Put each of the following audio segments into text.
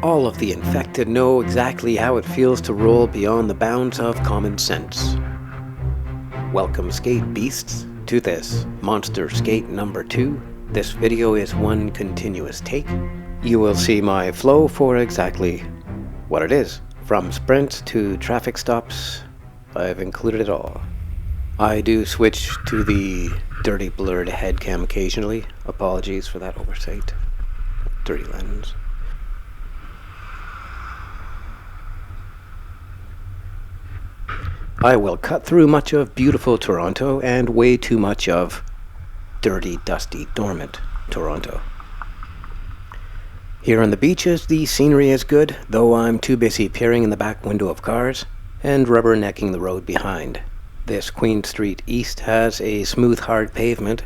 All of the infected know exactly how it feels to roll beyond the bounds of common sense. Welcome, skate beasts, to this Monster Skate number 2. This video is one continuous take. You will see my flow for exactly what it is. From sprints to traffic stops, I've included it all. I do switch to the dirty blurred head cam occasionally. Apologies for that oversight. Dirty lens. I will cut through much of beautiful Toronto and way too much of dirty, dusty, dormant Toronto. Here on the beaches, the scenery is good, though I'm too busy peering in the back window of cars and rubbernecking the road behind. This Queen Street East has a smooth, hard pavement,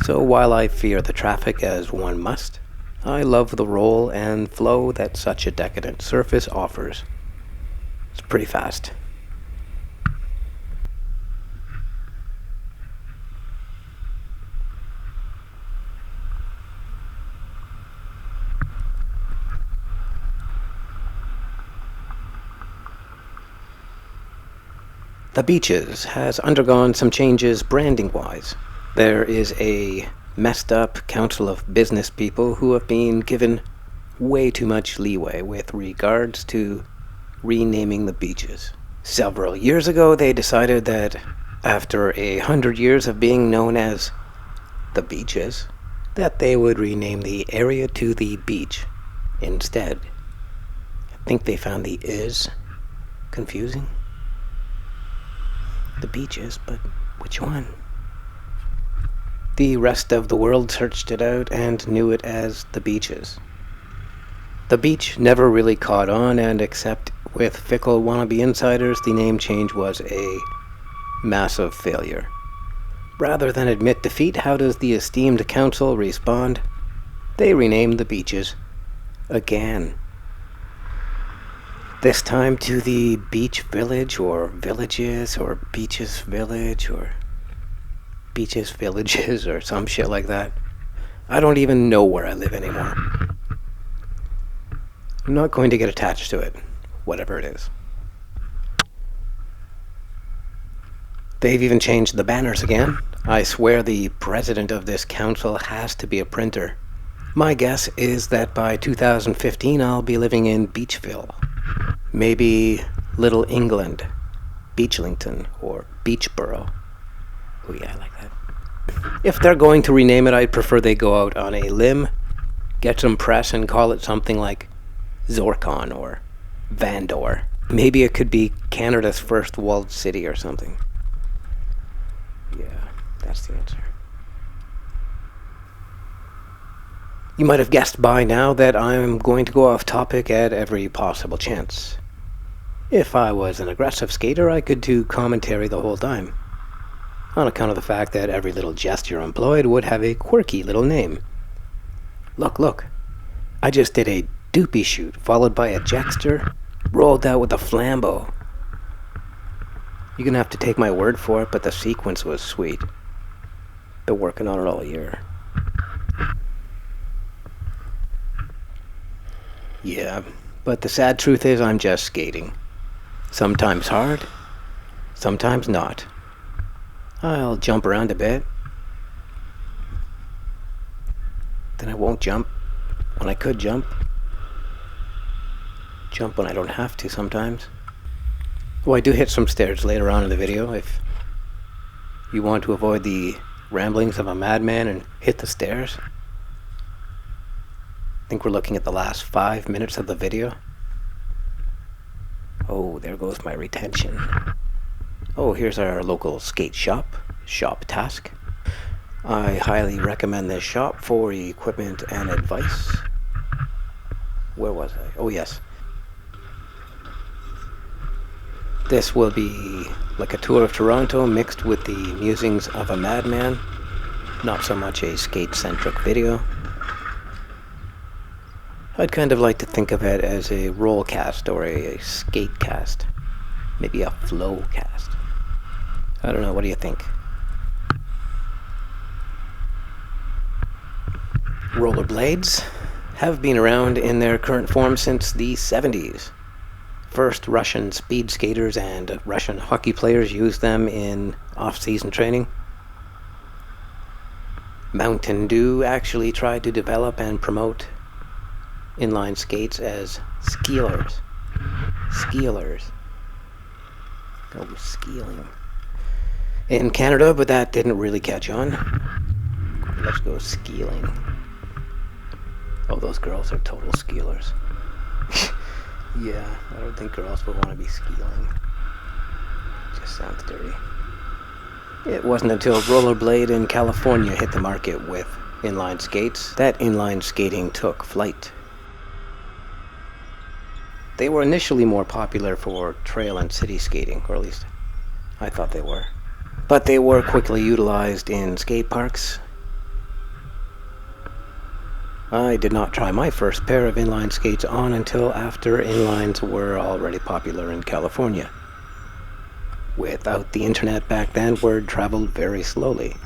so while I fear the traffic as one must, I love the roll and flow that such a decadent surface offers. It's pretty fast. The Beaches has undergone some changes branding-wise. There is a messed-up council of business people who have been given way too much leeway with regards to renaming the beaches. Several years ago, they decided that after 100 years of being known as the Beaches, that they would rename the area to the beach instead. I think they found the is confusing. The beaches, but which one? The rest of the world searched it out and knew it as the Beaches. The beach never really caught on, and except with fickle wannabe insiders, the name change was a massive failure. Rather than admit defeat, how does the esteemed council respond? They renamed the beaches again. This time to the Beach Village, or Villages, or Beaches Village, or Beaches Villages, or some shit like that. I don't even know where I live anymore. I'm not going to get attached to it, whatever it is. They've even changed the banners again. I swear the president of this council has to be a printer. My guess is that by 2015 I'll be living in Beachville. Maybe Little England, Beachlington, or Beachboro. Oh yeah, I like that. If they're going to rename it, I'd prefer they go out on a limb, get some press, and call it something like Zorkon or Vandor. Maybe it could be Canada's first walled city or something. Yeah, that's the answer. You might have guessed by now that I'm going to go off topic at every possible chance. If I was an aggressive skater, I could do commentary the whole time, on account of the fact that every little gesture employed would have a quirky little name. Look, I just did a doopy shoot, followed by a jackster, rolled out with a flambeau. You're gonna have to take my word for it, but the sequence was sweet. Been working on it all year. Yeah, but the sad truth is I'm just skating. Sometimes hard, sometimes not. I'll jump around a bit. Then I won't jump when I could jump. Jump when I don't have to sometimes. Oh, I do hit some stairs later on in the video. If you want to avoid the ramblings of a madman and hit the stairs. I think we're looking at the last 5 minutes of the video. Oh, there goes my retention. Oh, here's our local skate shop, Shop Task. I highly recommend this shop for equipment and advice. Where was I? Oh, yes. This will be like a tour of Toronto mixed with the musings of a madman. Not so much a skate-centric video. I'd kind of like to think of it as a roll cast or a skate cast. Maybe a flow cast. I don't know, what do you think? Rollerblades have been around in their current form since the 70s. First, Russian speed skaters and Russian hockey players used them in off-season training. Mountain Dew actually tried to develop and promote inline skates as skeelers. Skeelers. Go skeeling. In Canada, but that didn't really catch on. Let's go skeeling. Oh, those girls are total skeelers. Yeah, I don't think girls would want to be skeeling. Just sounds dirty. It wasn't until rollerblade in California hit the market with inline skates that inline skating took flight. They were initially more popular for trail and city skating, or at least I thought they were. But they were quickly utilized in skate parks. I did not try my first pair of inline skates on until after inlines were already popular in California. Without the internet back then, word traveled very slowly.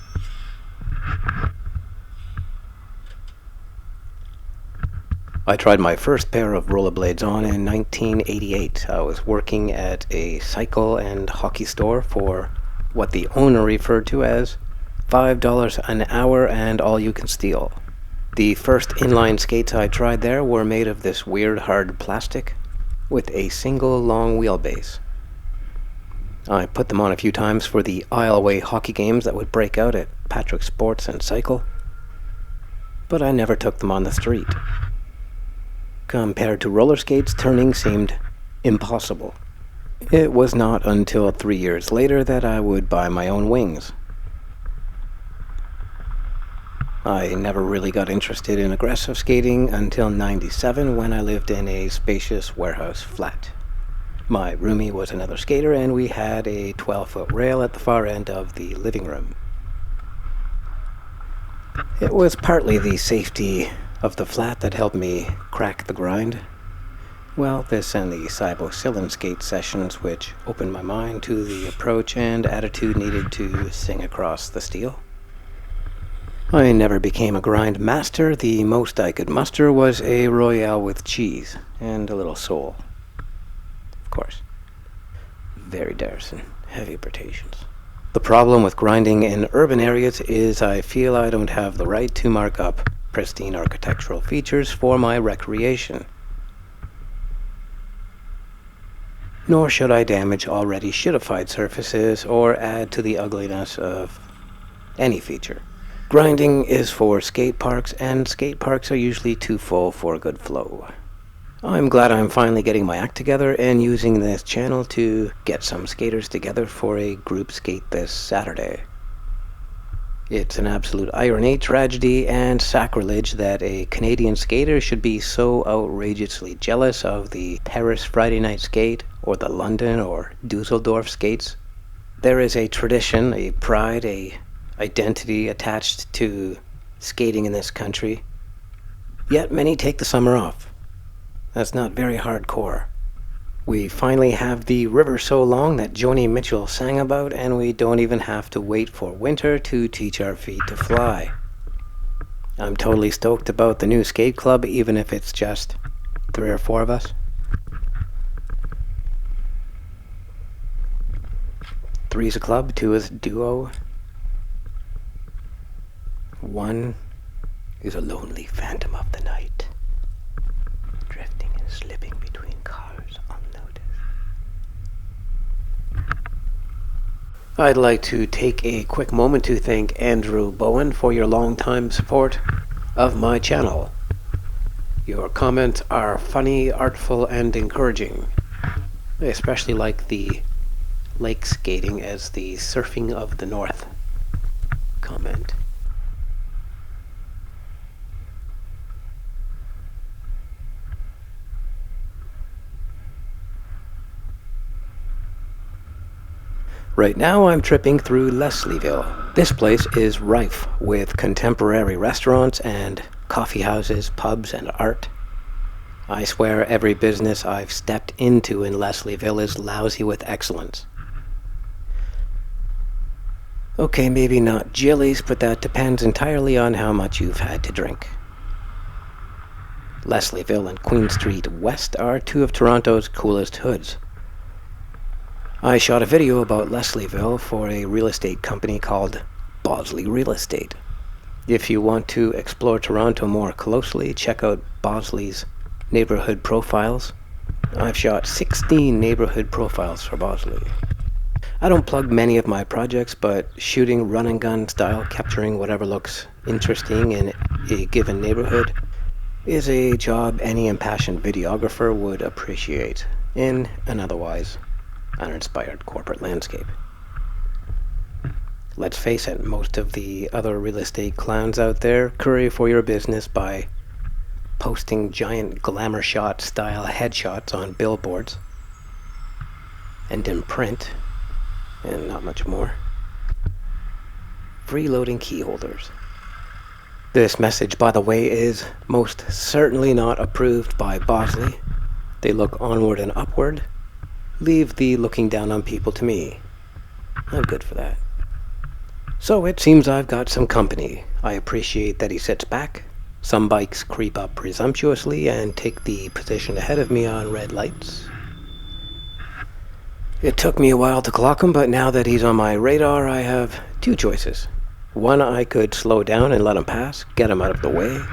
I tried my first pair of rollerblades on in 1988. I was working at a cycle and hockey store for what the owner referred to as $5 an hour and all you can steal. The first inline skates I tried there were made of this weird hard plastic with a single long wheelbase. I put them on a few times for the Isleway hockey games that would break out at Patrick Sports and Cycle, but I never took them on the street. Compared to roller skates, turning seemed impossible. It was not until 3 years later that I would buy my own wings. I never really got interested in aggressive skating until '97 when I lived in a spacious warehouse flat. My roomie was another skater and we had a 12-foot rail at the far end of the living room. It was partly the safety of the flat that helped me crack the grind. Well, this and the Cybocillin skate sessions which opened my mind to the approach and attitude needed to sing across the steel. I never became a grind master. The most I could muster was a Royale with cheese and a little soul. Of course. Very Darson. Heavy rotations. The problem with grinding in urban areas is I feel I don't have the right to mark up pristine architectural features for my recreation. Nor should I damage already shittified surfaces or add to the ugliness of any feature. Grinding is for skate parks, and skate parks are usually too full for a good flow. I'm glad I'm finally getting my act together and using this channel to get some skaters together for a group skate this Saturday. It's an absolute irony, tragedy, and sacrilege that a Canadian skater should be so outrageously jealous of the Paris Friday Night Skate or the London or Dusseldorf skates. There is a tradition, a pride, a identity attached to skating in this country, yet many take the summer off. That's not very hardcore. We finally have the river so long that Joni Mitchell sang about, and we don't even have to wait for winter to teach our feet to fly. I'm totally stoked about the new skate club, even if it's just 3 or 4 of us. 3 is a club, 2 is a duo. 1 is a lonely phantom of the night, drifting and slipping between cars unnoticed. I'd like to take a quick moment to thank Andrew Bowen for your long-time support of my channel. Your comments are funny, artful, and encouraging. I especially like the lake skating as the surfing of the north comment. Right now I'm tripping through Leslieville. This place is rife with contemporary restaurants and coffee houses, pubs, and art. I swear every business I've stepped into in Leslieville is lousy with excellence. Okay, maybe not Jilly's, but that depends entirely on how much you've had to drink. Leslieville and Queen Street West are two of Toronto's coolest hoods. I shot a video about Leslieville for a real estate company called Bosley Real Estate. If you want to explore Toronto more closely, check out Bosley's neighborhood profiles. I've shot 16 neighborhood profiles for Bosley. I don't plug many of my projects, but shooting run and gun style, capturing whatever looks interesting in a given neighborhood, is a job any impassioned videographer would appreciate in an otherwise uninspired corporate landscape. Let's face it, most of the other real estate clowns out there curry for your business by posting giant glamour shot style headshots on billboards and in print, and not much more. Freeloading key holders. This message, by the way, is most certainly not approved by Bosley. They look onward and upward. Leave the looking down on people to me. I'm good for that. So it seems I've got some company. I appreciate that he sits back. Some bikes creep up presumptuously and take the position ahead of me on red lights. It took me a while to clock him, but now that he's on my radar, I have two choices. One, I could slow down and let him pass, get him out of the way.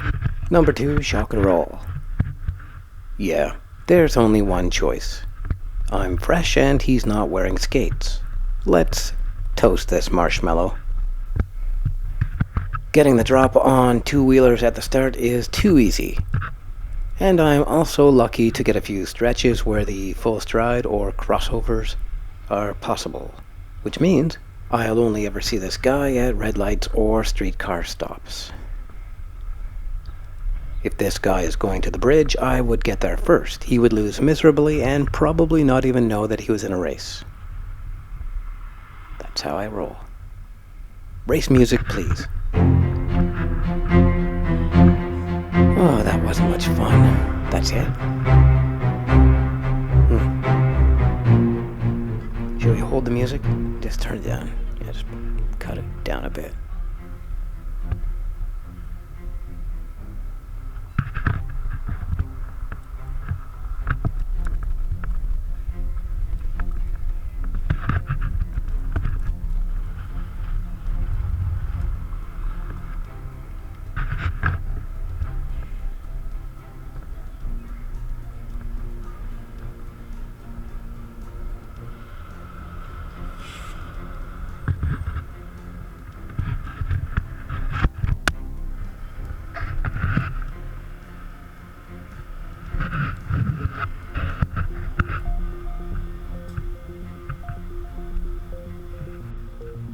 Number two, shock and roll. Yeah, there's only one choice. I'm fresh and he's not wearing skates. Let's toast this marshmallow. Getting the drop on two-wheelers at the start is too easy. And I'm also lucky to get a few stretches where the full stride or crossovers are possible, which means I'll only ever see this guy at red lights or streetcar stops. If this guy is going to the bridge, I would get there first. He would lose miserably and probably not even know that he was in a race. That's how I roll. Race music, please. Oh, that wasn't much fun. That's it. Should we hold the music? Just turn it down. Yeah, just cut it down a bit.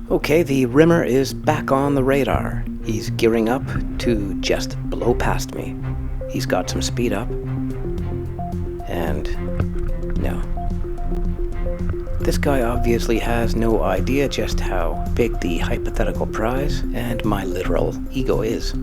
Okay, the Rimmer is back on the radar. He's gearing up to just blow past me. He's got some speed up. And no. This guy obviously has no idea just how big the hypothetical prize and my literal ego is.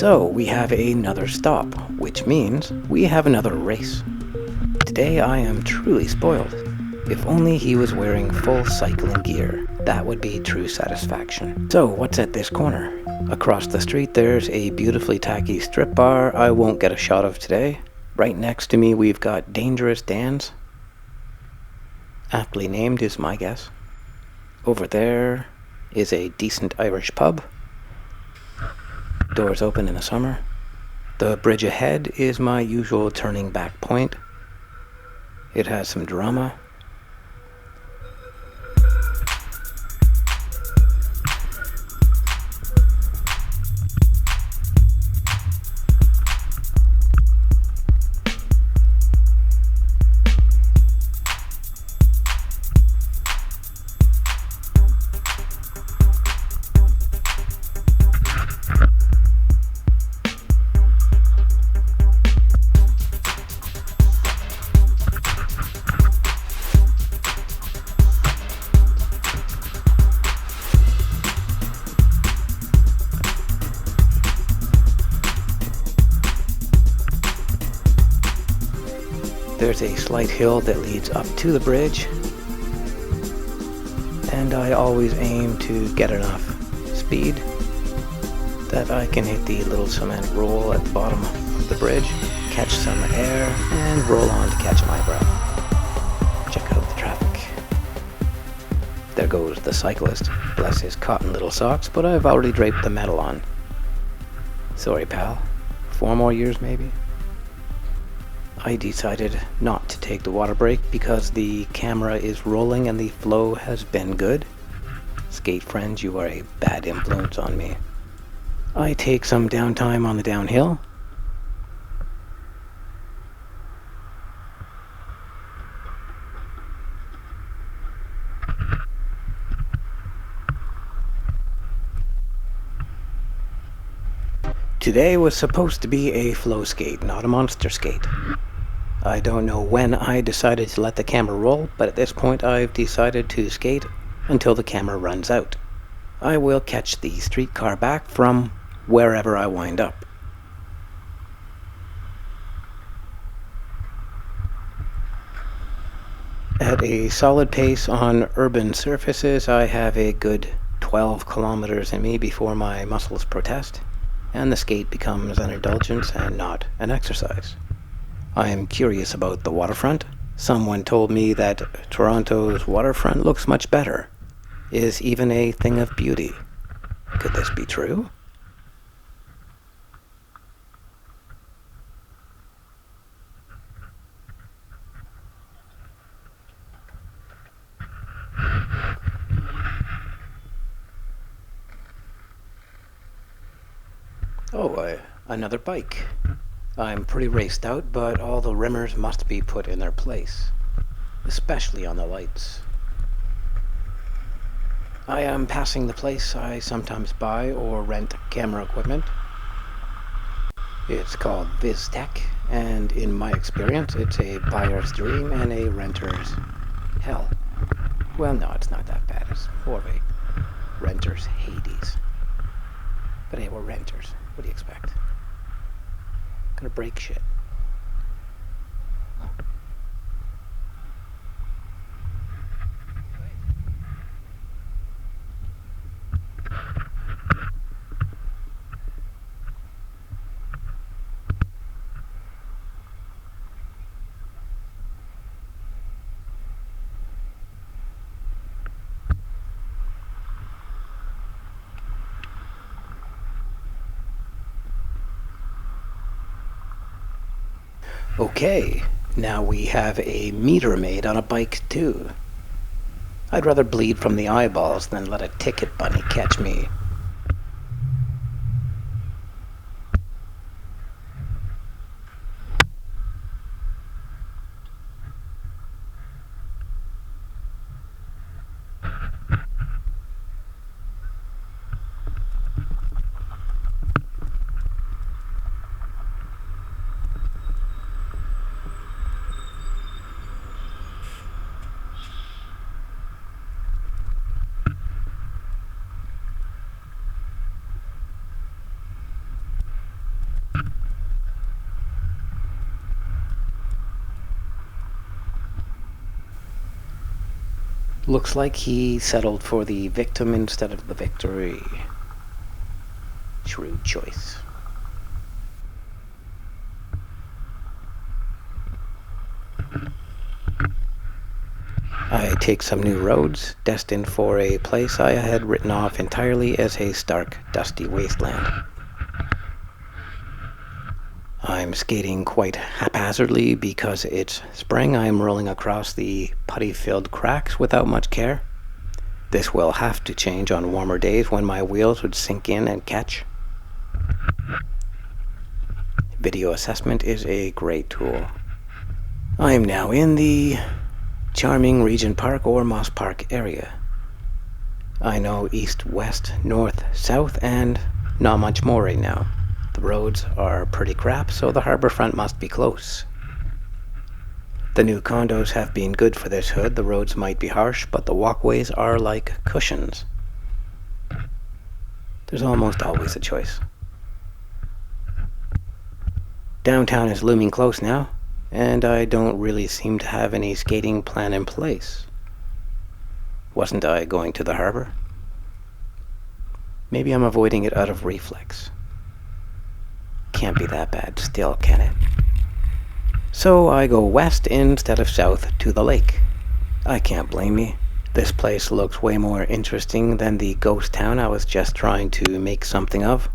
So, we have another stop, which means we have another race. Today I am truly spoiled. If only he was wearing full cycling gear, that would be true satisfaction. So, what's at this corner? Across the street there's a beautifully tacky strip bar I won't get a shot of today. Right next to me we've got Dangerous Dan's. Aptly named is my guess. Over there is a decent Irish pub. Doors open in the summer. The bridge ahead is my usual turning back point. It has some drama. There's a slight hill that leads up to the bridge, and I always aim to get enough speed that I can hit the little cement roll at the bottom of the bridge, catch some air, and roll on to catch my breath. Check out the traffic. There goes the cyclist. Bless his cotton little socks, but I've already draped the medal on. Sorry, pal. 4 more years, maybe? I decided not to take the water break because the camera is rolling and the flow has been good. Skate friends, you are a bad influence on me. I take some downtime on the downhill. Today was supposed to be a flow skate, not a monster skate. I don't know when I decided to let the camera roll, but at this point I've decided to skate until the camera runs out. I will catch the streetcar back from wherever I wind up. At a solid pace on urban surfaces, I have a good 12 kilometers in me before my muscles protest, and the skate becomes an indulgence and not an exercise. I am curious about the waterfront. Someone told me that Toronto's waterfront looks much better, is even a thing of beauty. Could this be true? Oh, another bike. I'm pretty raced out, but all the rimmers must be put in their place, especially on the lights. I am passing the place I sometimes buy or rent camera equipment. It's called VizTech, and in my experience, it's a buyer's dream and a renter's hell. Well, no, it's not that bad. It's more of a renter's Hades. But hey, we're renters. What do you expect? Gonna break shit. Okay, now we have a meter made on a bike too. I'd rather bleed from the eyeballs than let a ticket bunny catch me. Looks like he settled for the victim instead of the victory. Shrewd choice. I take some new roads, destined for a place I had written off entirely as a stark, dusty wasteland. I'm skating quite haphazardly because it's spring. I'm rolling across the putty-filled cracks without much care. This will have to change on warmer days when my wheels would sink in and catch. Video assessment is a great tool. I am now in the charming Regent Park or Moss Park area. I know east, west, north, south, and not much more right now. The roads are pretty crap, so the harbor front must be close. The new condos have been good for this hood. The roads might be harsh, but the walkways are like cushions. There's almost always a choice. Downtown is looming close now. and I don't really seem to have any skating plan in place. Wasn't I going to the harbor? Maybe I'm avoiding it out of reflex. Can't be that bad still, can it? So I go west instead of south to the lake. I can't blame me. This place looks way more interesting than the ghost town I was just trying to make something of.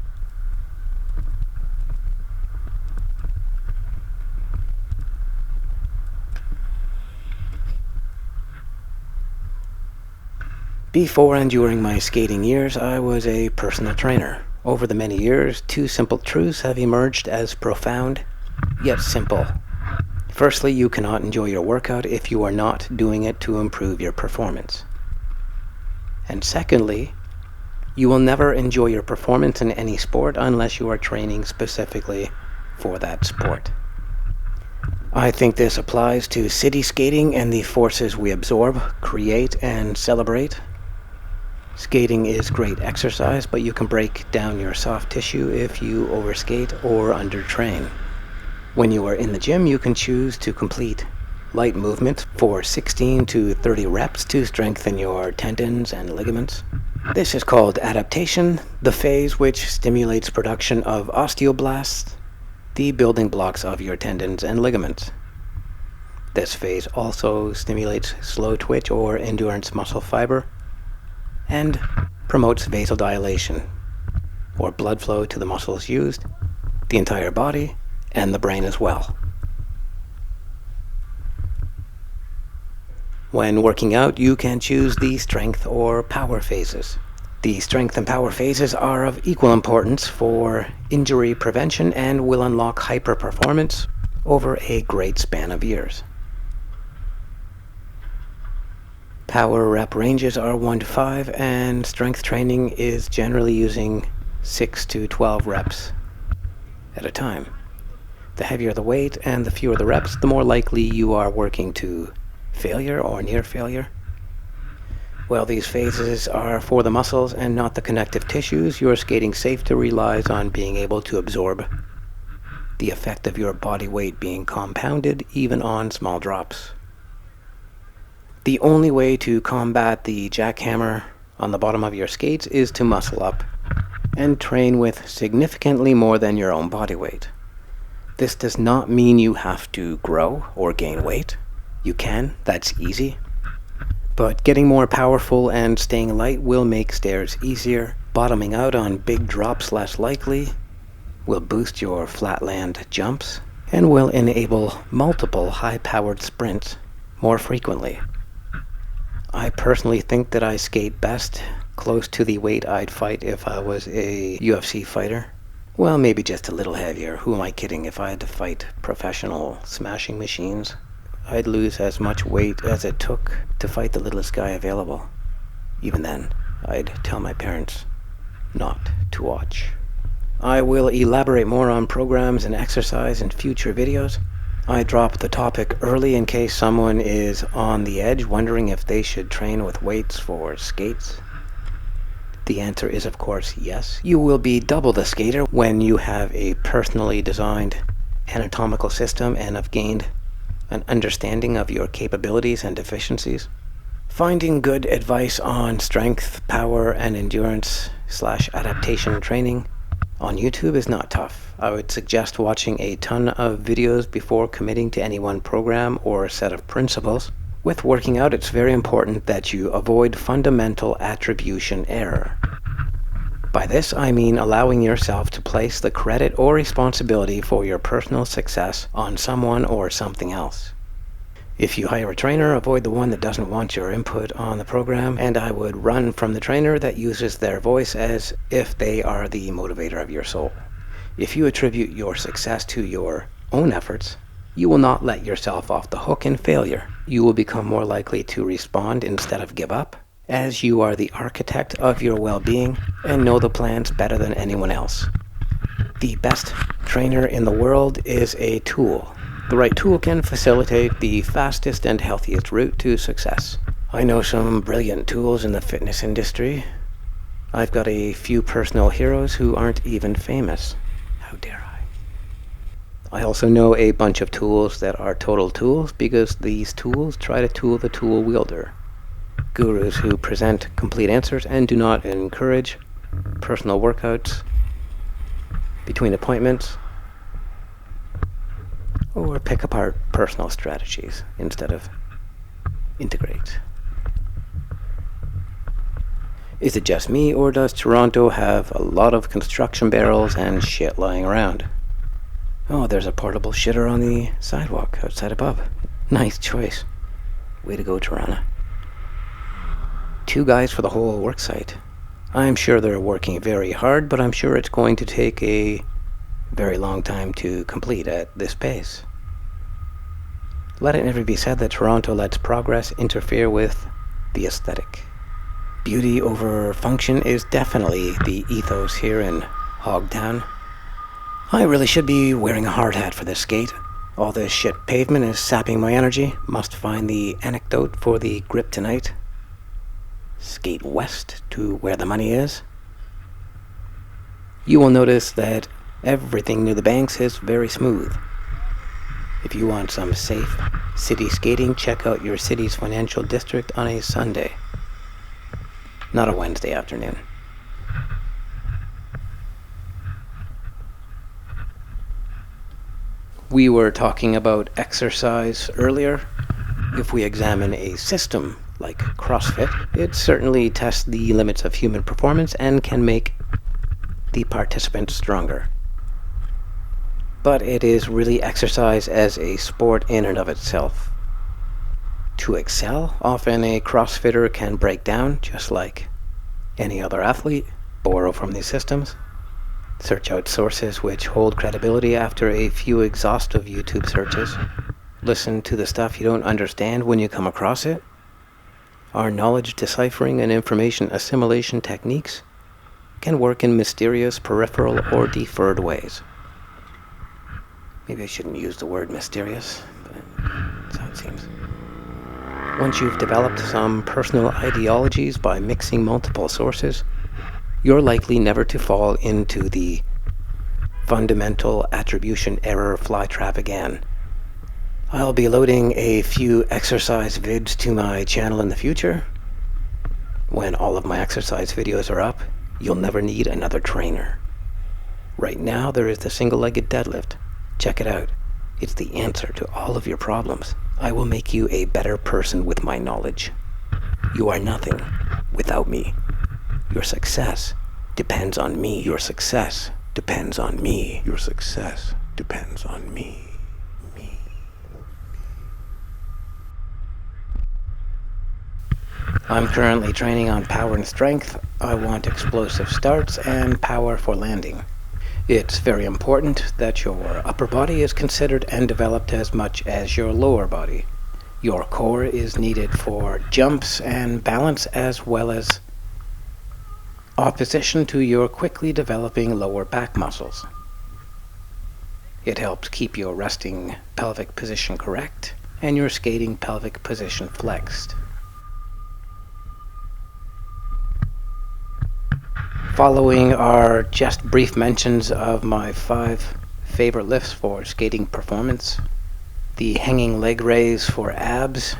Before and during my skating years, I was a personal trainer. Over the many years, two simple truths have emerged as profound, yet simple. Firstly, you cannot enjoy your workout if you are not doing it to improve your performance. And secondly, you will never enjoy your performance in any sport unless you are training specifically for that sport. I think this applies to city skating and the forces we absorb, create, and celebrate. Skating is great exercise, but you can break down your soft tissue if you overskate or undertrain. When you are in the gym, you can choose to complete light movements for 16 to 30 reps to strengthen your tendons and ligaments. This is called adaptation, the phase which stimulates production of osteoblasts, the building blocks of your tendons and ligaments. This phase also stimulates slow twitch or endurance muscle fiber and promotes vasodilation, or blood flow to the muscles used, the entire body, and the brain as well. When working out, you can choose the strength or power phases. The strength and power phases are of equal importance for injury prevention and will unlock hyper-performance over a great span of years. Power rep ranges are 1 to 5, and strength training is generally using 6 to 12 reps at a time. The heavier the weight and the fewer the reps, the more likely you are working to failure or near failure. While these phases are for the muscles and not the connective tissues, your skating safety relies on being able to absorb the effect of your body weight being compounded even on small drops. The only way to combat the jackhammer on the bottom of your skates is to muscle up and train with significantly more than your own body weight. This does not mean you have to grow or gain weight. You can, that's easy. But getting more powerful and staying light will make stairs easier. Bottoming out on big drops less likely, will boost your flatland jumps, and will enable multiple high-powered sprints more frequently. I personally think that I skate best close to the weight I'd fight if I was a UFC fighter. Well, maybe just a little heavier. Who am I kidding? If I had to fight professional smashing machines, I'd lose as much weight as it took to fight the littlest guy available. Even then, I'd tell my parents not to watch. I will elaborate more on programs and exercise in future videos. I dropped the topic early in case someone is on the edge wondering if they should train with weights for skates. The answer is, of course, yes. You will be double the skater when you have a personally designed anatomical system and have gained an understanding of your capabilities and deficiencies. Finding good advice on strength, power, and endurance/adaptation training on YouTube is not tough. I would suggest watching a ton of videos before committing to any one program or set of principles. With working out, it's very important that you avoid fundamental attribution error. By this, I mean allowing yourself to place the credit or responsibility for your personal success on someone or something else. If you hire a trainer, avoid the one that doesn't want your input on the program, and I would run from the trainer that uses their voice as if they are the motivator of your soul. If you attribute your success to your own efforts, you will not let yourself off the hook in failure. You will become more likely to respond instead of give up, as you are the architect of your well-being and know the plans better than anyone else. The best trainer in the world is a tool. The right tool can facilitate the fastest and healthiest route to success. I know some brilliant tools in the fitness industry. I've got a few personal heroes who aren't even famous. How dare I? I also know a bunch of tools that are total tools because these tools try to tool the tool wielder. Gurus who present complete answers and do not encourage personal workouts between appointments, or pick apart personal strategies instead of integrate. Is it just me, or does Toronto have a lot of construction barrels and shit lying around? Oh, there's a portable shitter on the sidewalk outside above. Nice choice. Way to go, Toronto. 2 guys for the whole worksite. I'm sure they're working very hard, but I'm sure it's going to take a very long time to complete at this pace. Let it never be said that Toronto lets progress interfere with the aesthetic. Beauty over function is definitely the ethos here in Hogtown. I really should be wearing a hard hat for this skate. All this shit pavement is sapping my energy. Must find the anecdote for the grip tonight. Skate west to where the money is. You will notice that everything near the banks is very smooth. If you want some safe city skating, check out your city's financial district on a Sunday, not a Wednesday afternoon. We were talking about exercise earlier. If we examine a system like CrossFit, it certainly tests the limits of human performance and can make the participants stronger. But it is really exercise as a sport in and of itself. To excel, often a CrossFitter can break down, just like any other athlete, borrow from these systems, search out sources which hold credibility after a few exhaustive YouTube searches, listen to the stuff you don't understand when you come across it. Our knowledge deciphering and information assimilation techniques can work in mysterious, peripheral, or deferred ways. Maybe I shouldn't use the word mysterious, but that's how it seems. Once you've developed some personal ideologies by mixing multiple sources, you're likely never to fall into the fundamental attribution error flytrap again. I'll be loading a few exercise vids to my channel in the future. When all of my exercise videos are up, you'll never need another trainer. Right now, there is the single-legged deadlift. Check it out. It's the answer to all of your problems. I will make you a better person with my knowledge. You are nothing without me. Your success depends on me. Your success depends on me. Your success depends on me. I'm currently training on power and strength. I want explosive starts and power for landing. It's very important that your upper body is considered and developed as much as your lower body. Your core is needed for jumps and balance, as well as opposition to your quickly developing lower back muscles. It helps keep your resting pelvic position correct and your skating pelvic position flexed. Following are just brief mentions of my 5 favorite lifts for skating performance. The hanging leg raise for abs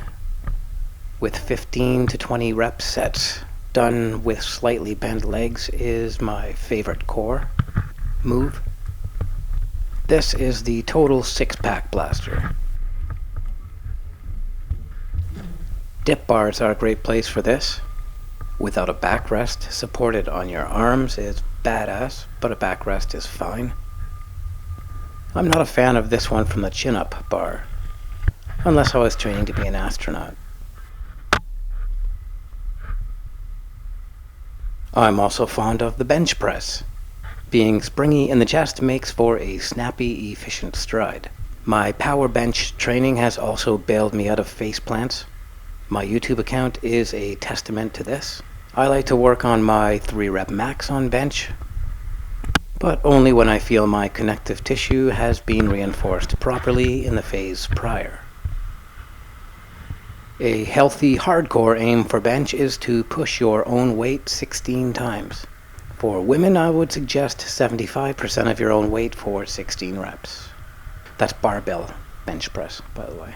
with 15 to 20 rep sets done with slightly bent legs is my favorite core move. This is the total 6-pack blaster. Dip bars are a great place for this. Without a backrest, supported on your arms is badass, but a backrest is fine. I'm not a fan of this one from the chin-up bar, unless I was training to be an astronaut. I'm also fond of the bench press. Being springy in the chest makes for a snappy, efficient stride. My power bench training has also bailed me out of face plants. My YouTube account is a testament to this. I like to work on my 3-rep max on bench, but only when I feel my connective tissue has been reinforced properly in the phase prior. A healthy hardcore aim for bench is to push your own weight 16 times. For women, I would suggest 75% of your own weight for 16 reps. That's barbell bench press, by the way.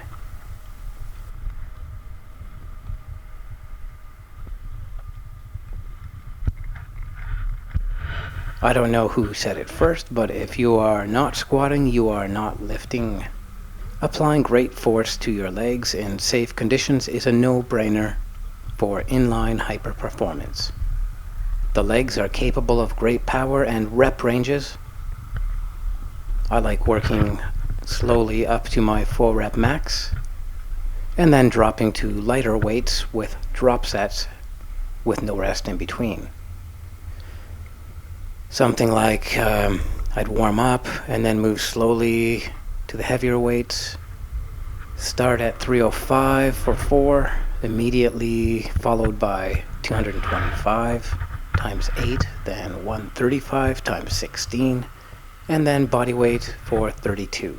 I don't know who said it first, but if you are not squatting, you are not lifting. Applying great force to your legs in safe conditions is a no-brainer for inline hyper-performance. The legs are capable of great power and rep ranges. I like working slowly up to my 4 rep max, and then dropping to lighter weights with drop sets with no rest in between. Something like I'd warm up and then move slowly to the heavier weights. Start at 305 for 4, immediately followed by 225 times 8, then 135 times 16, and then body weight for 32,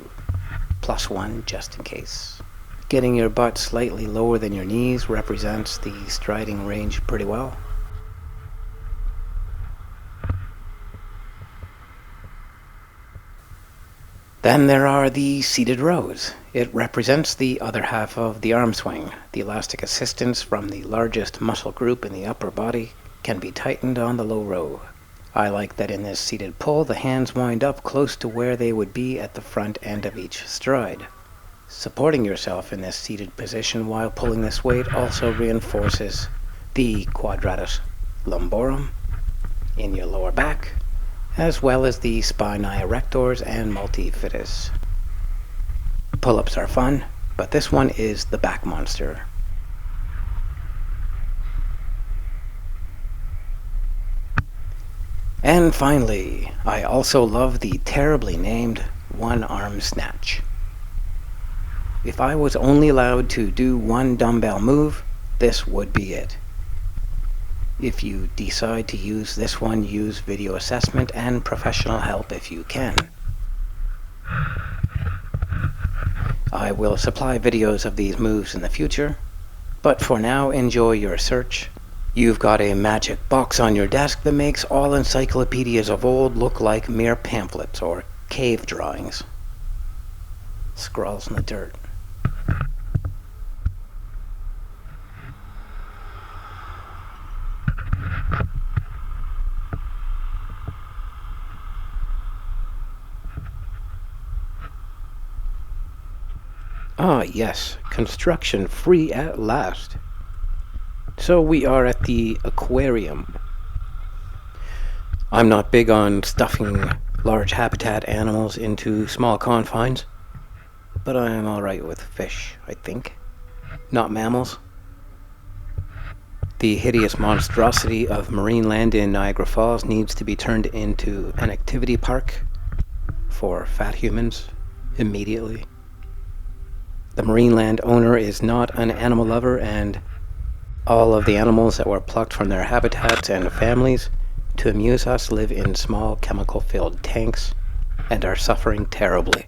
plus 1 just in case. Getting your butt slightly lower than your knees represents the striding range pretty well. Then there are the seated rows. It represents the other half of the arm swing. The elastic assistance from the largest muscle group in the upper body can be tightened on the low row. I like that in this seated pull, the hands wind up close to where they would be at the front end of each stride. Supporting yourself in this seated position while pulling this weight also reinforces the quadratus lumborum in your lower back, as well as the spinae erectors and multifidus. Pull-ups are fun, but this one is the back monster. And finally, I also love the terribly named one-arm snatch. If I was only allowed to do one dumbbell move, this would be it. If you decide to use this one, use video assessment and professional help if you can. I will supply videos of these moves in the future, but for now, enjoy your search. You've got a magic box on your desk that makes all encyclopedias of old look like mere pamphlets or cave drawings. Scrawls in the dirt. Ah, yes, construction free at last. So we are at the Aquarium. I'm not big on stuffing large habitat animals into small confines, but I am alright with fish, I think. Not mammals. The hideous monstrosity of marine land in Niagara Falls needs to be turned into an activity park for fat humans immediately. The marine land owner is not an animal lover, and all of the animals that were plucked from their habitats and families to amuse us live in small chemical-filled tanks and are suffering terribly.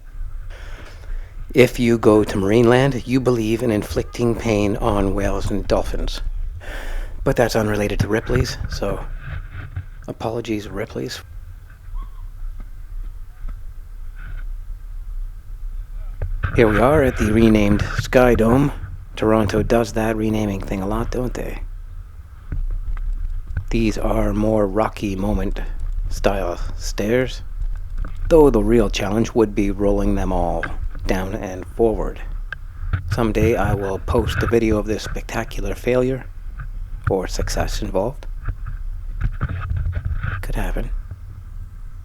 If you go to marine land, you believe in inflicting pain on whales and dolphins. But that's unrelated to Ripley's, so apologies, Ripley's. Here we are at the renamed Skydome. Toronto does that renaming thing a lot, don't they? These are more Rocky Moment style stairs, though the real challenge would be rolling them all down and forward. Someday I will post a video of this spectacular failure or success involved. Could happen.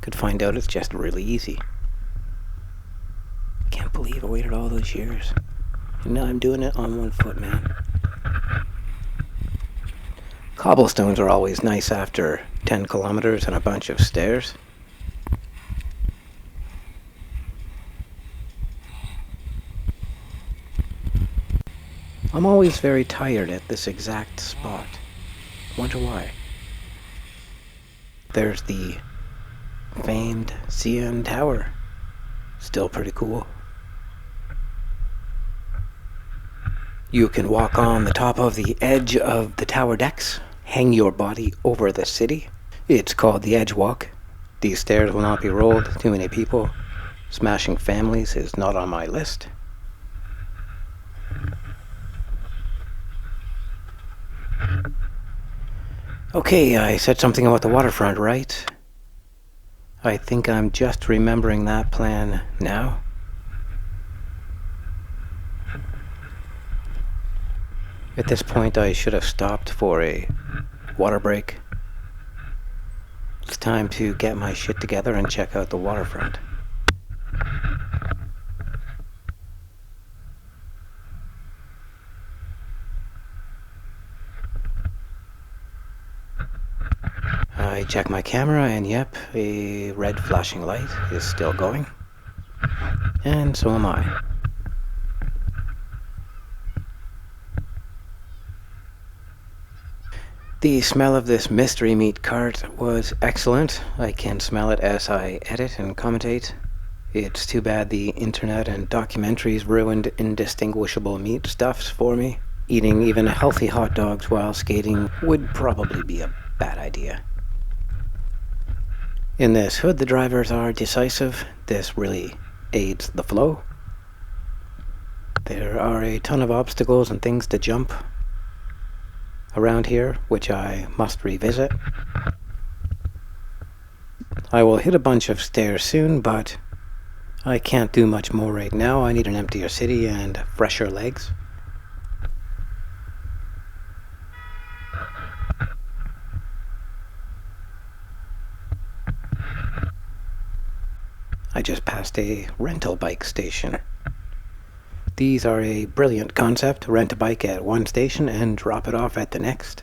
Could find out it's just really easy. Can't believe I waited all those years. And now I'm doing it on one foot, man. Cobblestones are always nice after 10 kilometers and a bunch of stairs. I'm always very tired at this exact spot. Wonder why. There's the famed CN Tower. Still pretty cool. You can walk on the top of the edge of the tower decks, hang your body over the city. It's called the Edge Walk. These stairs will not be rolled, too many people. Smashing families is not on my list. Okay, I said something about the waterfront, right? I think I'm just remembering that plan now. At this point, I should have stopped for a water break. It's time to get my shit together and check out the waterfront. I check my camera and yep, a red flashing light is still going. And so am I. The smell of this mystery meat cart was excellent. I can smell it as I edit and commentate. It's too bad the internet and documentaries ruined indistinguishable meat stuffs for me. Eating even healthy hot dogs while skating would probably be a bad idea. In this hood, the drivers are decisive. This really aids the flow. There are a ton of obstacles and things to jump around here, which I must revisit. I will hit a bunch of stairs soon, but I can't do much more right now. I need an emptier city and fresher legs. I just passed a rental bike station. These are a brilliant concept. Rent a bike at one station and drop it off at the next.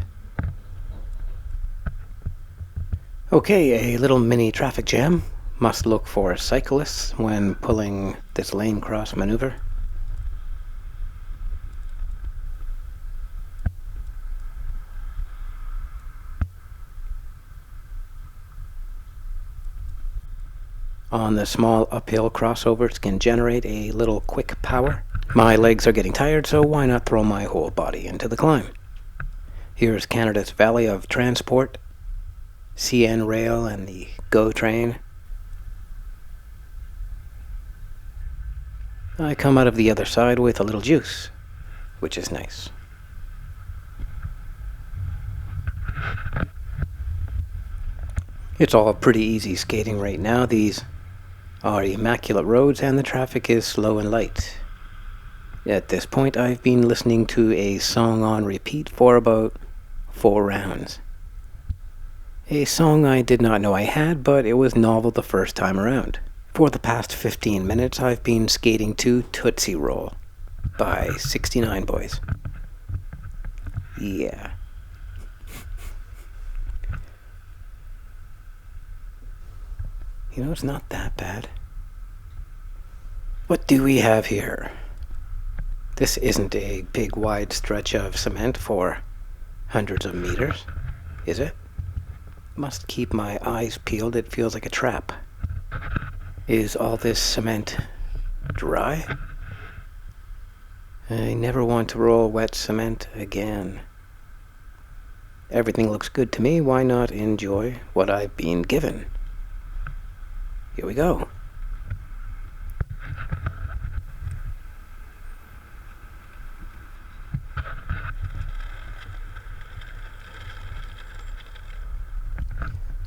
Okay, a little mini traffic jam. Must look for cyclists when pulling this lane cross maneuver. On the small uphill crossovers can generate a little quick power. My legs are getting tired, so why not throw my whole body into the climb? Here's Canada's Valley of Transport, CN Rail and the GO train. I come out of the other side with a little juice, which is nice. It's all pretty easy skating right now. These are immaculate roads and the traffic is slow and light. At this point, I've been listening to a song on repeat for about 4 rounds. A song I did not know I had, but it was novel the first time around. For the past 15 minutes, I've been skating to Tootsie Roll by 69 Boys. Yeah. You know, it's not that bad. What do we have here? This isn't a big wide stretch of cement for hundreds of meters, is it? Must keep my eyes peeled, it feels like a trap. Is all this cement dry? I never want to roll wet cement again. Everything looks good to me, why not enjoy what I've been given? Here we go.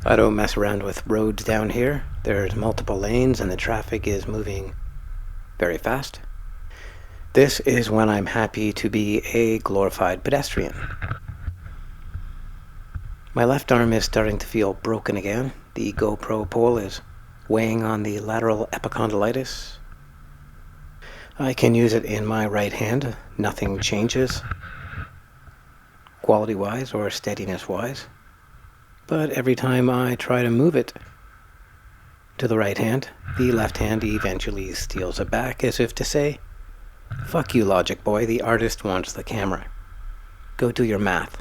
I don't mess around with roads down here. There's multiple lanes and the traffic is moving very fast. This is when I'm happy to be a glorified pedestrian. My left arm is starting to feel broken again. The GoPro pole is weighing on the lateral epicondylitis. I can use it in my right hand. Nothing changes, quality-wise or steadiness-wise. But every time I try to move it to the right hand, the left hand eventually steals it back as if to say, "Fuck you, Logic Boy, the artist wants the camera. Go do your math."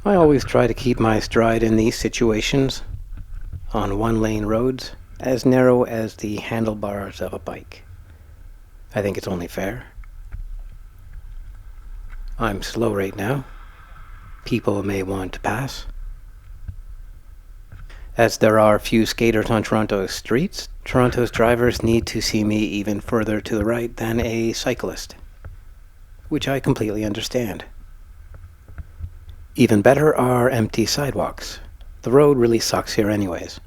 I always try to keep my stride in these situations, on one-lane roads, as narrow as the handlebars of a bike. I think it's only fair. I'm slow right now. People may want to pass. As there are few skaters on Toronto's streets, Toronto's drivers need to see me even further to the right than a cyclist, which I completely understand. Even better are empty sidewalks. The road really sucks here anyways.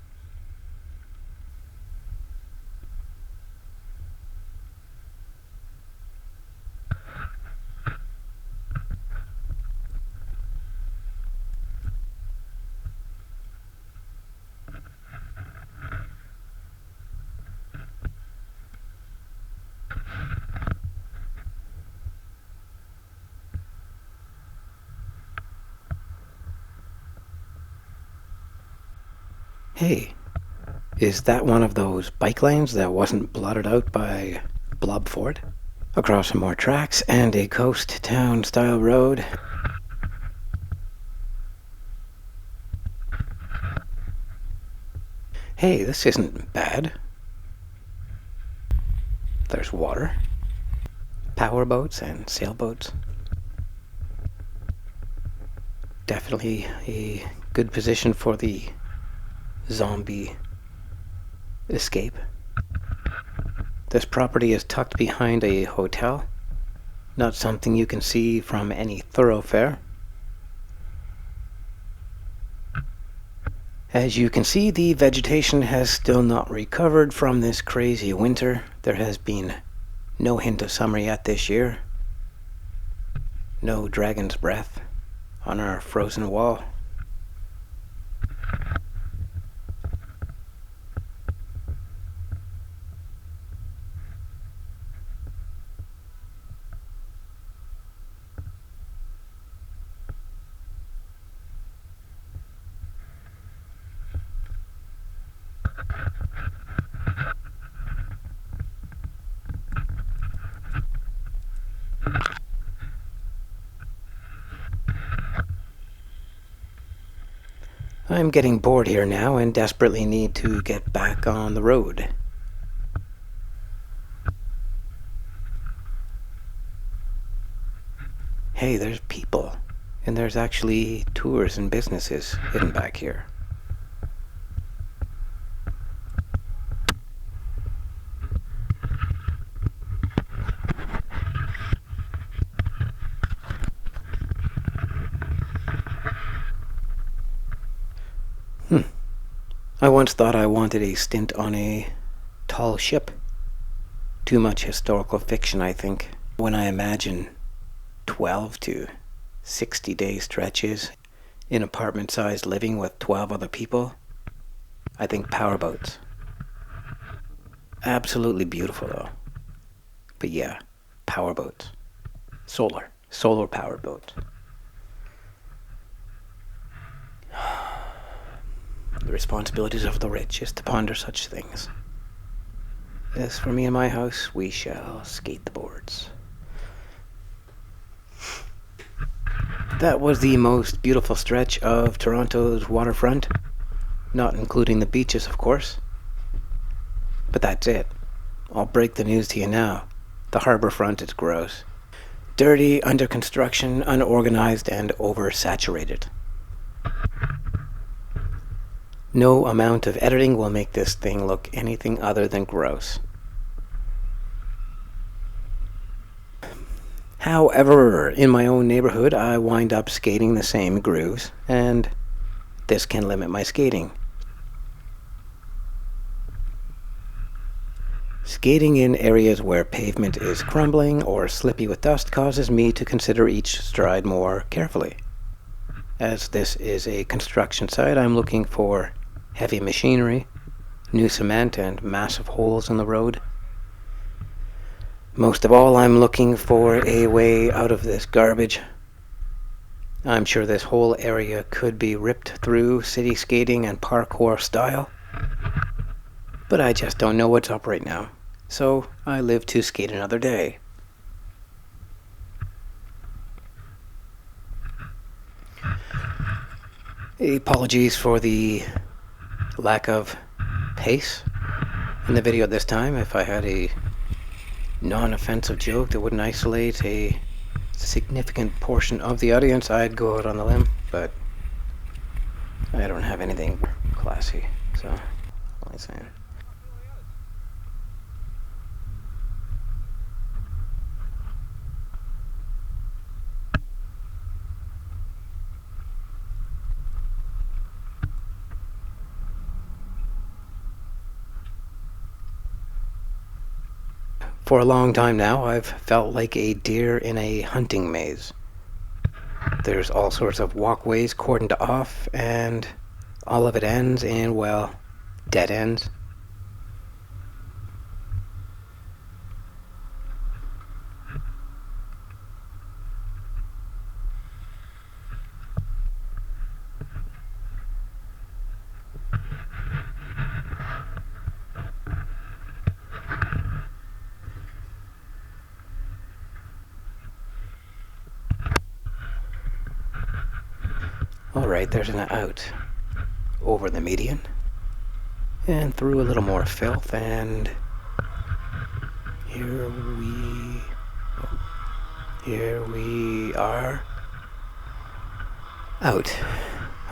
Hey, is that one of those bike lanes that wasn't blotted out by Blob Ford? Across some more tracks and a coast town style road. Hey, this isn't bad. There's water, power boats and sailboats. Definitely a good position for the zombie escape. This property is tucked behind a hotel, not something you can see from any thoroughfare. As you can see, the vegetation has still not recovered from this crazy winter. There has been no hint of summer yet this year. No dragon's breath on our frozen wall. I'm getting bored here now and desperately need to get back on the road. Hey, there's people, and there's actually tours and businesses hidden back here. I once thought I wanted a stint on a tall ship. Too much historical fiction, I think. When I imagine 12 to 60-day stretches in apartment-sized living with 12 other people, I think powerboats. Absolutely beautiful, though. But yeah, powerboats. Solar powered boats. The responsibilities of the rich is to ponder such things. As for me and my house, we shall skate the boards. That was the most beautiful stretch of Toronto's waterfront, not including the beaches, of course. But that's it. I'll break the news to you now. The harbor front is gross. Dirty, under construction, unorganized, and oversaturated. No amount of editing will make this thing look anything other than gross. However, in my own neighborhood, I wind up skating the same grooves, and this can limit my skating. Skating in areas where pavement is crumbling or slippy with dust causes me to consider each stride more carefully. As this is a construction site, I'm looking for heavy machinery, new cement, and massive holes in the road. Most of all, I'm looking for a way out of this garbage. I'm sure this whole area could be ripped through city skating and parkour style, but I just don't know what's up right now, so I live to skate another day. Apologies for the lack of pace in the video this time. If I had a non-offensive joke that wouldn't isolate a significant portion of the audience, I'd go out on the limb, but I don't have anything classy, so I'm saying. For a long time now, I've felt like a deer in a hunting maze. There's all sorts of walkways cordoned off, and all of it ends in, well, dead ends. Alright, there's an out over the median and through a little more filth, and here we are out.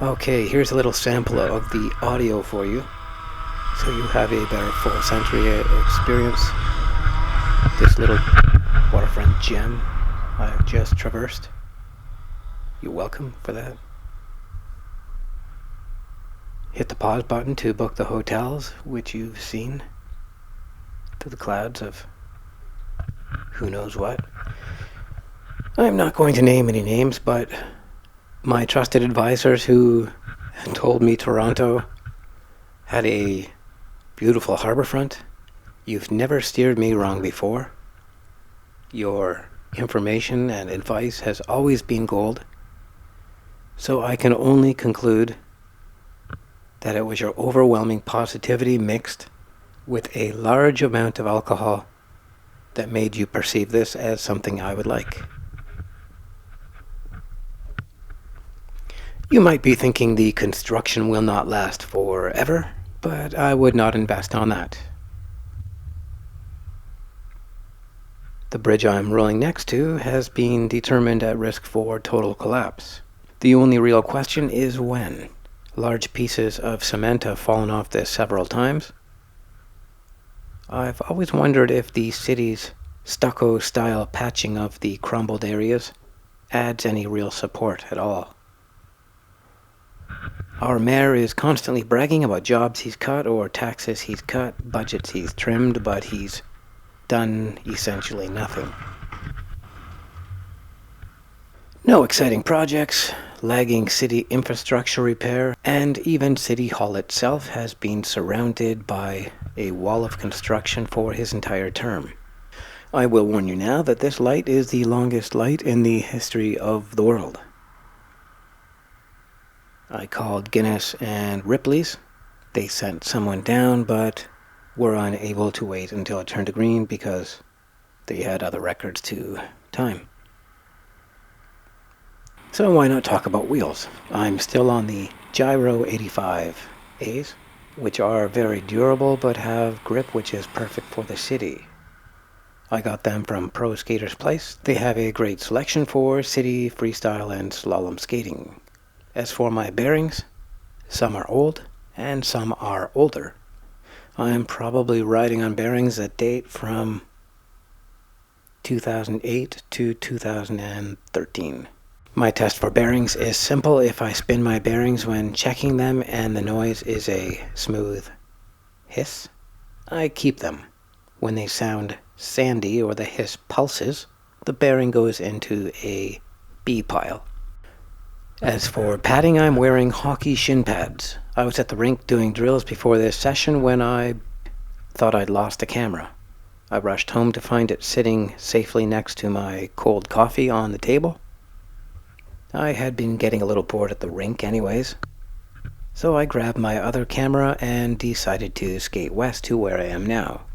Okay, here's a little sample of the audio for you so you have a better full sensory experience. This little waterfront gem I've just traversed. You're welcome for that. Hit the pause button to book the hotels, which you've seen through the clouds of who knows what. I'm not going to name any names, but my trusted advisors who told me Toronto had a beautiful harborfront. You've never steered me wrong before. Your information and advice has always been gold. So I can only conclude that it was your overwhelming positivity mixed with a large amount of alcohol that made you perceive this as something I would like. You might be thinking the construction will not last forever, but I would not invest on that. The bridge I'm rolling next to has been determined at risk for total collapse. The only real question is when. Large pieces of cement have fallen off this several times. I've always wondered if the city's stucco-style patching of the crumbled areas adds any real support at all. Our mayor is constantly bragging about jobs he's cut or taxes he's cut, budgets he's trimmed, but he's done essentially nothing. No exciting projects, lagging city infrastructure repair, and even City Hall itself has been surrounded by a wall of construction for his entire term. I will warn you now that this light is the longest light in the history of the world. I called Guinness and Ripley's. They sent someone down, but were unable to wait until it turned to green because they had other records to time. So why not talk about wheels? I'm still on the Gyro 85As, which are very durable but have grip which is perfect for the city. I got them from Pro Skaters Place. They have a great selection for city, freestyle, and slalom skating. As for my bearings, some are old and some are older. I'm probably riding on bearings that date from 2008 to 2013. My test for bearings is simple. If I spin my bearings when checking them and the noise is a smooth hiss, I keep them. When they sound sandy or the hiss pulses, the bearing goes into a B pile. As for padding, I'm wearing hockey shin pads. I was at the rink doing drills before this session when I thought I'd lost the camera. I rushed home to find it sitting safely next to my cold coffee on the table. I had been getting a little bored at the rink anyways, so I grabbed my other camera and decided to skate west to where I am now.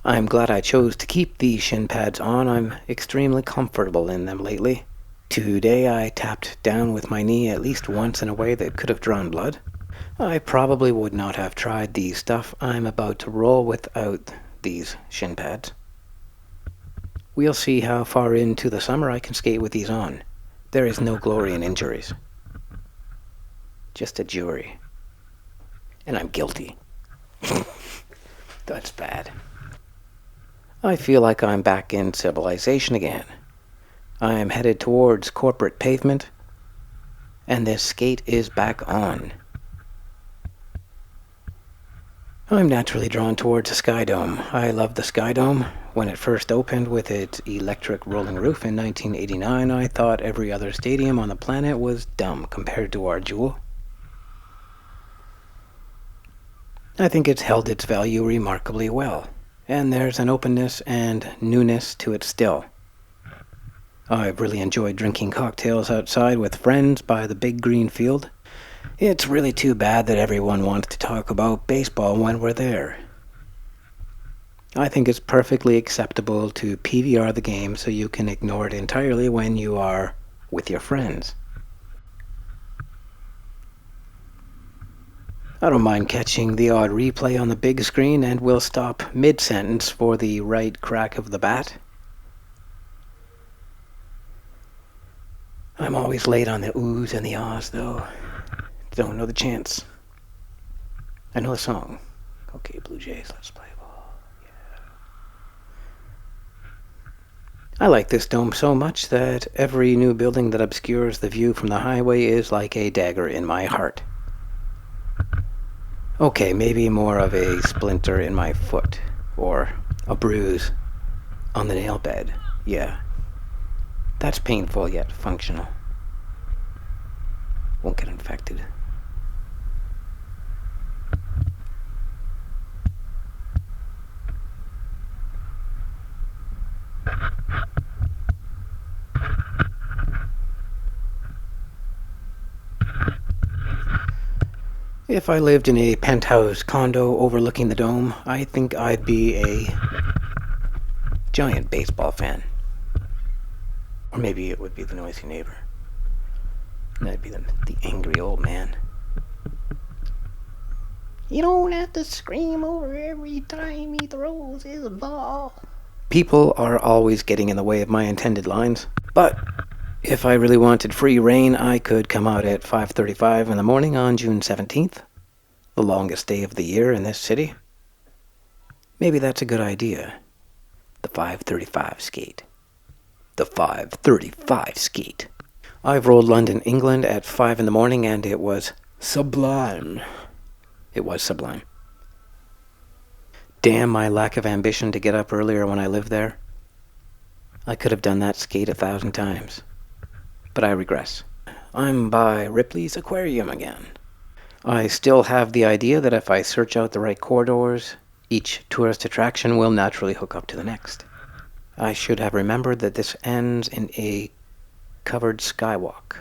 I'm glad I chose to keep these shin pads on. I'm extremely comfortable in them lately. Today I tapped down with my knee at least once in a way that could have drawn blood. I probably would not have tried the stuff I'm about to roll without these shin pads. We'll see how far into the summer I can skate with these on. There is no glory in injuries. Just a jury. And I'm guilty. That's bad. I feel like I'm back in civilization again. I am headed towards corporate pavement, and this skate is back on. I'm naturally drawn towards the Skydome. I love the Skydome. When it first opened with its electric rolling roof in 1989, I thought every other stadium on the planet was dumb compared to our jewel. I think it's held its value remarkably well, and there's an openness and newness to it still. I've really enjoyed drinking cocktails outside with friends by the big green field. It's really too bad that everyone wants to talk about baseball when we're there. I think it's perfectly acceptable to PVR the game so you can ignore it entirely when you are with your friends. I don't mind catching the odd replay on the big screen, and will stop mid-sentence for the right crack of the bat. I'm always late on the oohs and the ahs, though. Don't know the chants. I know the song. Okay, Blue Jays, let's play ball. Yeah. I like this dome so much that every new building that obscures the view from the highway is like a dagger in my heart. Okay, maybe more of a splinter in my foot, or a bruise on the nail bed. Yeah. That's painful yet functional. Won't get infected. If I lived in a penthouse condo overlooking the dome, I think I'd be a giant baseball fan. Or maybe it would be the noisy neighbor. And I'd be the angry old man. You don't have to scream over every time he throws his ball. People are always getting in the way of my intended lines. But if I really wanted free reign, I could come out at 5:35 in the morning on June 17th, the longest day of the year in this city. Maybe that's a good idea. The 5:35 skate. The 5:35 skate. I've rolled London, England at 5 in the morning, and it was sublime. It was sublime. Damn my lack of ambition to get up earlier when I lived there. I could have done that skate 1,000 times. But I regress. I'm by Ripley's Aquarium again. I still have the idea that if I search out the right corridors, each tourist attraction will naturally hook up to the next. I should have remembered that this ends in a covered skywalk.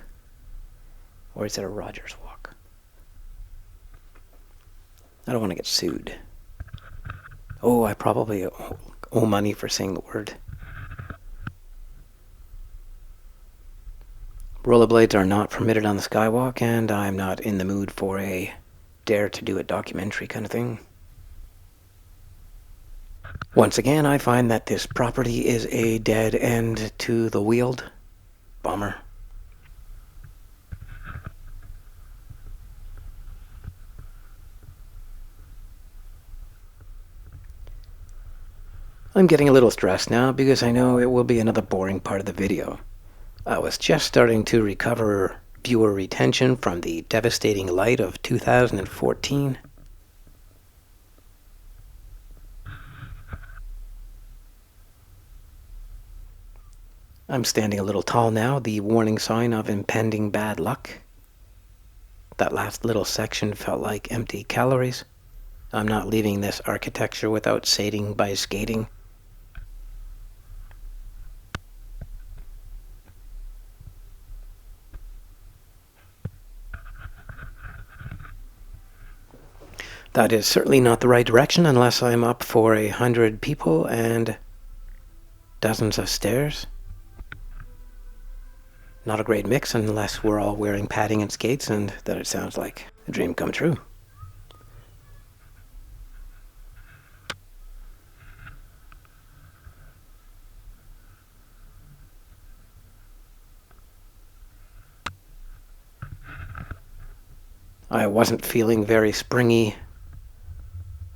Or is it a Rogers walk? I don't want to get sued. Oh, I probably owe money for saying the word. Rollerblades are not permitted on the skywalk, and I'm not in the mood for a dare to do it documentary kind of thing. Once again, I find that this property is a dead end to the Weald. Bummer. I'm getting a little stressed now because I know it will be another boring part of the video. I was just starting to recover viewer retention from the devastating light of 2014. I'm standing a little tall now, the warning sign of impending bad luck. That last little section felt like empty calories. I'm not leaving this architecture without sating by skating. That is certainly not the right direction unless I'm up for 100 people and dozens of stairs. Not a great mix unless we're all wearing padding and skates, and that it sounds like a dream come true. I wasn't feeling very springy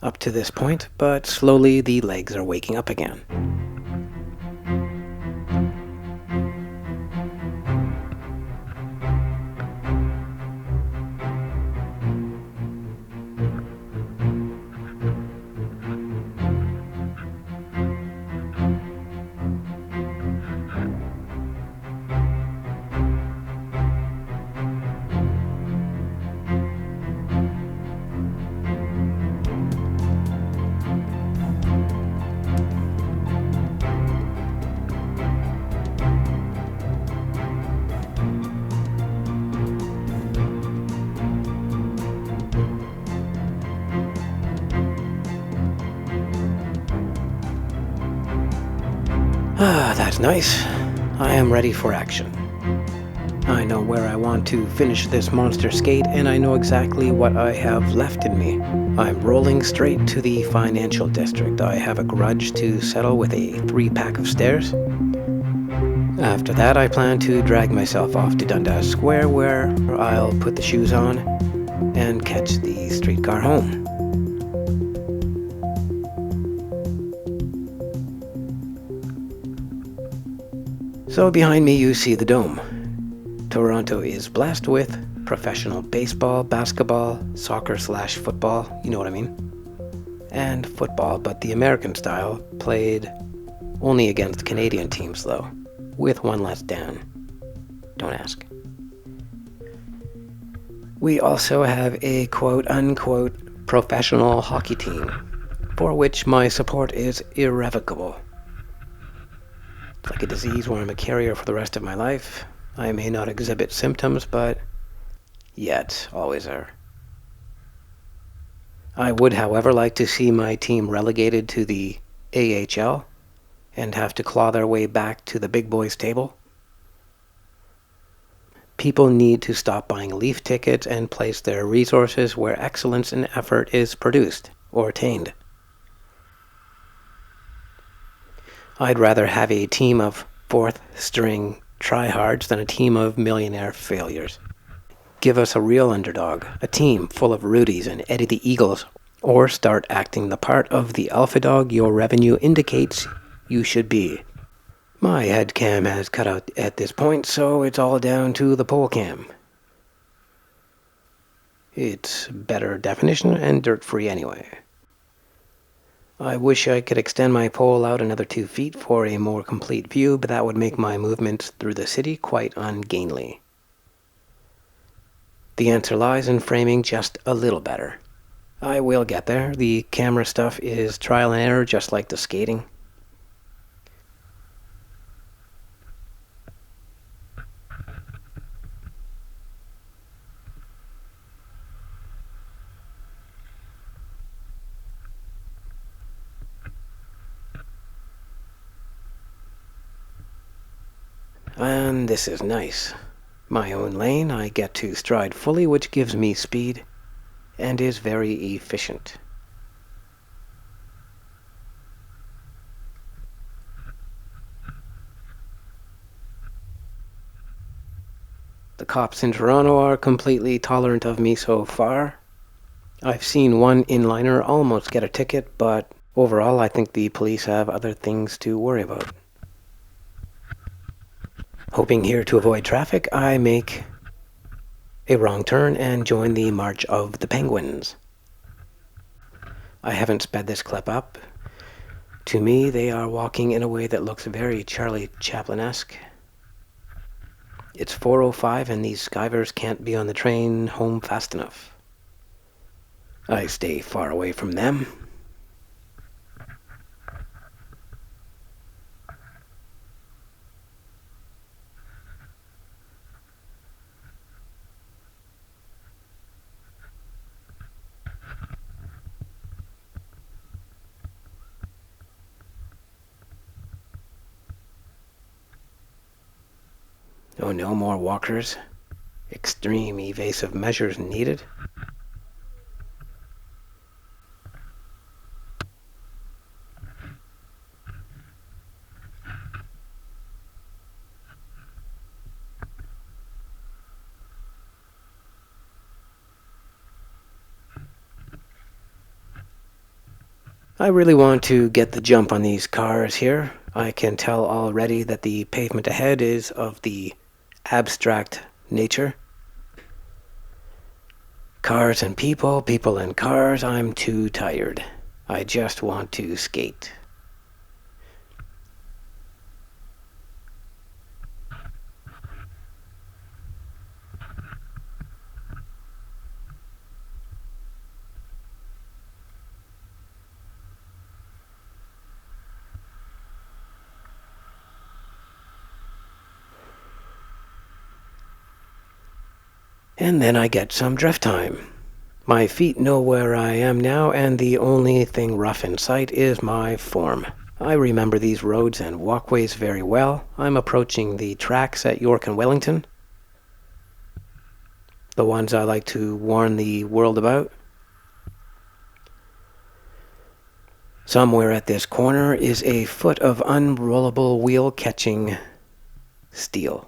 up to this point, but slowly the legs are waking up again. Ah, that's nice. I am ready for action. I know where I want to finish this monster skate, and I know exactly what I have left in me. I'm rolling straight to the financial district. I have a grudge to settle with a 3-pack of stairs. After that, I plan to drag myself off to Dundas Square, where I'll put the shoes on and catch the streetcar home. So behind me you see the Dome. Toronto is blessed with professional baseball, basketball, soccer/football, you know what I mean, and football, but the American style, played only against Canadian teams though, with one less down. Don't ask. We also have a quote-unquote professional hockey team, for which my support is irrevocable. It's like a disease where I'm a carrier for the rest of my life. I may not exhibit symptoms, but yet always are. I would, however, like to see my team relegated to the AHL and have to claw their way back to the big boys table. People need to stop buying Leaf tickets and place their resources where excellence and effort is produced or attained. I'd rather have a team of fourth-string tryhards than a team of millionaire failures. Give us a real underdog, a team full of Rudies and Eddie the Eagles, or start acting the part of the alpha dog your revenue indicates you should be. My head cam has cut out at this point, so it's all down to the pole cam. It's better definition and dirt-free anyway. I wish I could extend my pole out another 2 feet for a more complete view, but that would make my movements through the city quite ungainly. The answer lies in framing just a little better. I will get there. The camera stuff is trial and error, just like the skating. And this is nice. My own lane, I get to stride fully, which gives me speed and is very efficient. The cops in Toronto are completely tolerant of me so far. I've seen one inliner almost get a ticket, but overall I think the police have other things to worry about. Hoping here to avoid traffic, I make a wrong turn and join the March of the Penguins. I haven't sped this clip up. To me, they are walking in a way that looks very Charlie Chaplin-esque. It's 4:05 and these skivers can't be on the train home fast enough. I stay far away from them. Oh, no more walkers. Extreme evasive measures needed. I really want to get the jump on these cars here. I can tell already that the pavement ahead is of the abstract nature. Cars and people, people and cars, I'm too tired. I just want to skate. And then I get some drift time. My feet know where I am now, and the only thing rough in sight is my form. I remember these roads and walkways very well. I'm approaching the tracks at York and Wellington. The ones I like to warn the world about. Somewhere at this corner is a foot of unrollable wheel catching steel.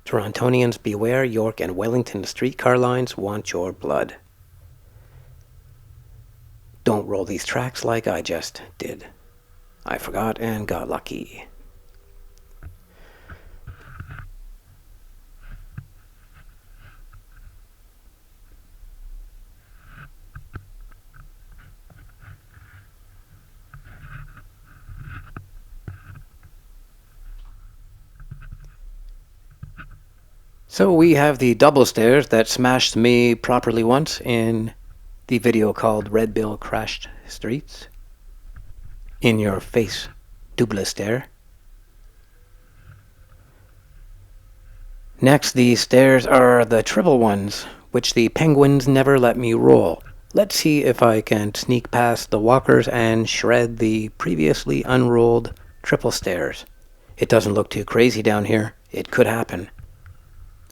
Torontonians beware, York and Wellington streetcar lines want your blood. Don't roll these tracks like I just did. I forgot and got lucky. So we have the double stairs that smashed me properly once in the video called Red Bill Crashed Streets. In your face, double stair. Next, the stairs are the triple ones, which the penguins never let me roll. Let's see if I can sneak past the walkers and shred the previously unrolled triple stairs. It doesn't look too crazy down here. It could happen.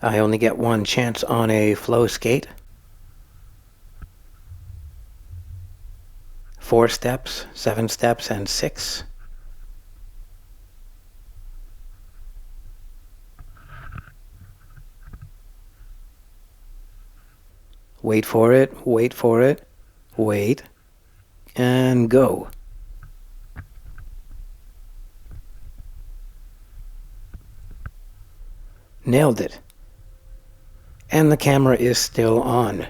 I only get one chance on a flow skate. 4 steps, 7 steps, and 6. Wait for it, wait for it, wait, and go. Nailed it. And the camera is still on.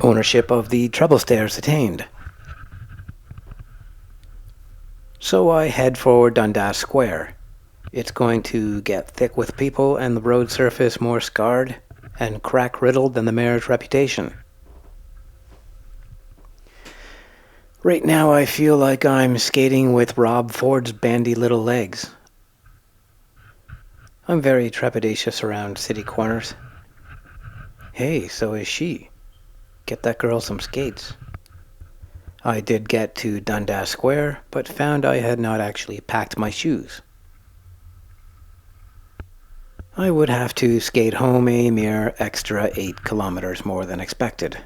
Ownership of the treble stairs attained. So I head for Dundas Square. It's going to get thick with people and the road surface more scarred and crack-riddled than the mayor's reputation. Right now I feel like I'm skating with Rob Ford's bandy little legs. I'm very trepidatious around city corners. Hey, so is she. Get that girl some skates. I did get to Dundas Square, but found I had not actually packed my shoes. I would have to skate home a mere extra 8 kilometers more than expected.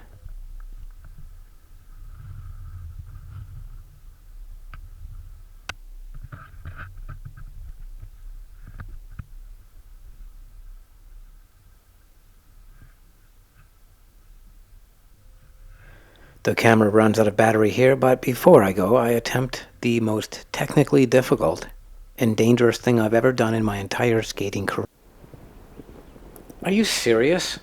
The camera runs out of battery here, but before I go, I attempt the most technically difficult and dangerous thing I've ever done in my entire skating career. Are you serious?